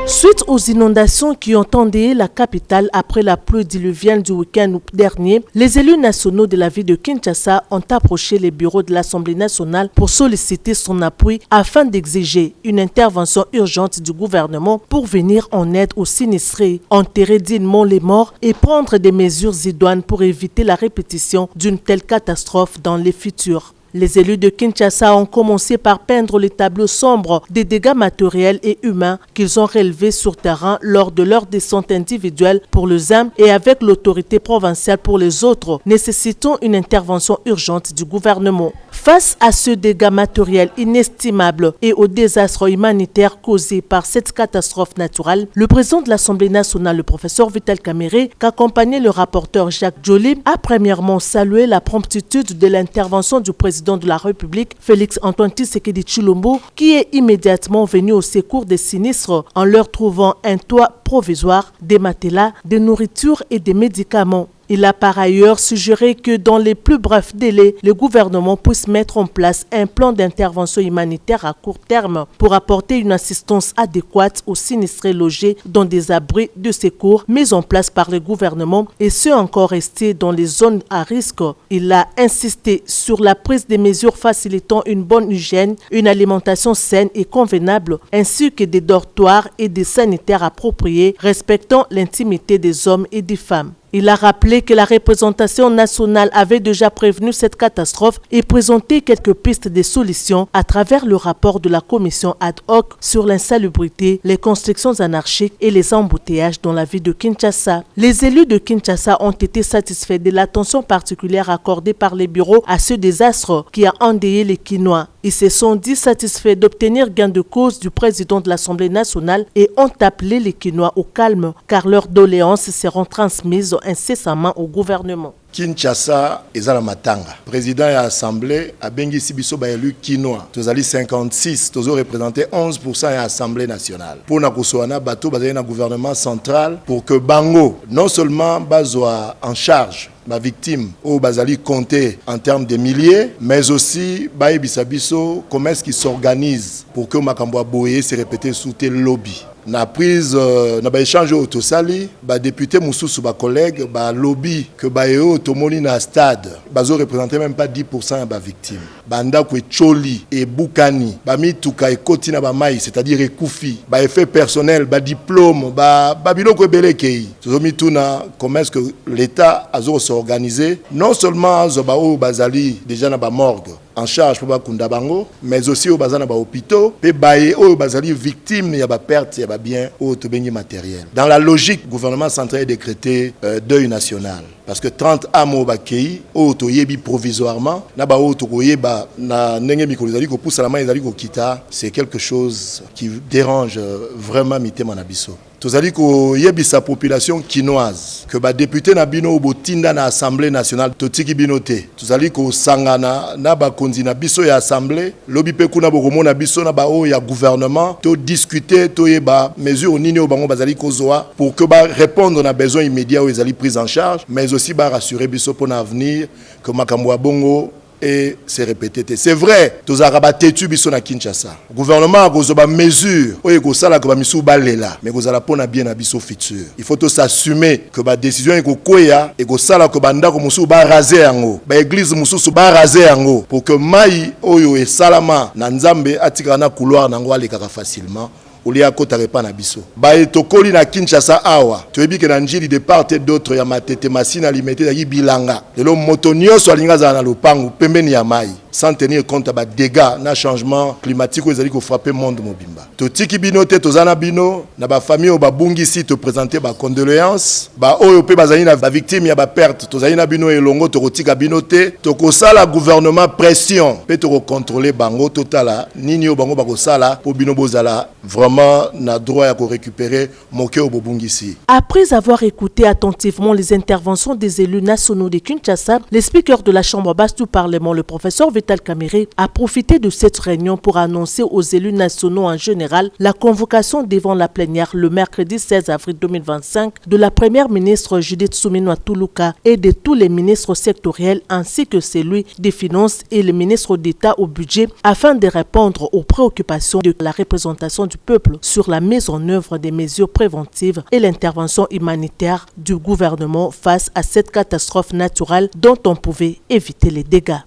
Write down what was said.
Suite aux inondations qui ont endeuillé la capitale après la pluie diluvienne du week-end dernier, les élus nationaux de la ville de Kinshasa ont approché les bureaux de l'Assemblée nationale pour solliciter son appui afin d'exiger une intervention urgente du gouvernement pour venir en aide aux sinistrés, enterrer dignement les morts et prendre des mesures idoines pour éviter la répétition d'une telle catastrophe dans les futurs. Les élus de Kinshasa ont commencé par peindre les tableaux sombres des dégâts matériels et humains qu'ils ont relevés sur terrain lors de leur descente individuelle pour le ZAM et avec l'autorité provinciale pour les autres, nécessitant une intervention urgente du gouvernement. Face à ce dégât matériel inestimable et au désastre humanitaire causé par cette catastrophe naturelle, le président de l'Assemblée nationale, le professeur Vital Kamerhe, qu'accompagnait le rapporteur Jacques Joly, a premièrement salué la promptitude de l'intervention du président de la République, Félix Antoine Tshisekedi Tshilombo, qui est immédiatement venu au secours des sinistres en leur trouvant un toit provisoire, des matelas, des nourritures et des médicaments. Il a par ailleurs suggéré que dans les plus brefs délais, le gouvernement puisse mettre en place un plan d'intervention humanitaire à court terme pour apporter une assistance adéquate aux sinistrés logés dans des abris de secours mis en place par le gouvernement et ceux encore restés dans les zones à risque. Il a insisté sur la prise des mesures facilitant une bonne hygiène, une alimentation saine et convenable, ainsi que des dortoirs et des sanitaires appropriés respectant l'intimité des hommes et des femmes. Il a rappelé que la représentation nationale avait déjà prévenu cette catastrophe et présenté quelques pistes de solutions à travers le rapport de la commission ad hoc sur l'insalubrité, les constructions anarchiques et les embouteillages dans la ville de Kinshasa. Les élus de Kinshasa ont été satisfaits de l'attention particulière accordée par les bureaux à ce désastre qui a endeuillé les Kinois. Ils se sont dit satisfaits d'obtenir gain de cause du président de l'Assemblée nationale et ont appelé les Kinois au calme car leurs doléances seront transmises incessamment au gouvernement. Kinshasa eza na matanga. Président ya assemblée abengisi biso ba élu kinois. Tozali 56, tozo représenter 11% ya assemblée nationale. Pour na kosoana bato bazali na gouvernement central pour que bango non seulement bazwa en charge ma victime ou bazali compté en termes de milliers, mais aussi baebisa biso comment est-ce qu'ils s'organisent pour que makambo aboye se répéter sous tel lobby. Na prise na ba échange auto sali ba député mususu ba collègue ba lobby que ba eo tomoni na stade bazo représenter même pas 10% ya ba victime banda ko choli et bukani ba mituka ekoti na ba mai c'est-à-dire ekufi ba effet personnel ba diplôme ba biloko ebelekei tozomi tuna comment est-ce que l'état azo s'organiser non seulement azo ba o bazali déjà na ba morgue en charge pour bakunda bango mais aussi au bazana ba hôpitaux pe baye o bazali victime ya ba perte ya ba bien au tobengi matériel. Dans la logique, le gouvernement central a décrété deuil national parce que 30 amo bakei o to yebi provisoirement na ba o to yeba na ndenge mikolo zali ko poussa la main zali ko kita, c'est quelque chose qui dérange vraiment mitema na biso. Tozali ko yebi sa population kinoise que ba député na bino botinda na assemblée nationale totiki binote tozali ko sangana na ba konzi na biso ya assemblée lobi pe kuna bokomo na biso na ba o ya gouvernement to discuter to yeba mesure nini o bango bazali ko zoa pour que ba répondre na besoin immédiat ou ezali prise en charge mais aussi ba rassurer biso pour l'avenir que makambo ya bongo et c'est répété. C'est vrai, tous arabaté tu biso na Kinshasa. Gouvernement a gozoba mesure, oye ko sala ko ba misu balela, mais gozala pona bien na biso futur. Il faut s'assumer que ba décision eko koya et ko sala ko banda ko musu ba raser yango. Ba église musu ba raser yango pour que mai oyo e salama na nzambe atika na couloir nango aleka facilement. Olia kota repa na biso. Ba etokoli na Kinshasa awa. Toyebi ke na njili de part et d'autre ya matete masina limité ya bilanga. Lelo moto nyonso alinga za na lopangu pembeni ya mai. Sans tenir compte ba dégâts na changement climatique ezali ko frapper monde mobimba. Totiki bino te tozana bino na ba famille o ba bungisi te présenter ba condoléances. Ba oyo pe bazali na ba victime ya ba perte tozali na bino elongo to kotika bino te. Tokosala gouvernement pression pe to contrôler bango totala nini o bango ba kosala po bino bozala vraiment na droit à récupérer moke o bobungisi. Après avoir écouté attentivement les interventions des élus nationaux de Kinshasa, le speaker de la chambre basse du Parlement, le professeur Vital Kamerhe a profité de cette réunion pour annoncer aux élus nationaux en général la convocation devant la plénière le mercredi 16 avril 2025 de la première ministre Judith Suminwa Tuluka et de tous les ministres sectoriels ainsi que celui des Finances et le ministre d'État au budget afin de répondre aux préoccupations de la représentation du peuple sur la mise en œuvre des mesures préventives et l'intervention humanitaire du gouvernement face à cette catastrophe naturelle dont on pouvait éviter les dégâts.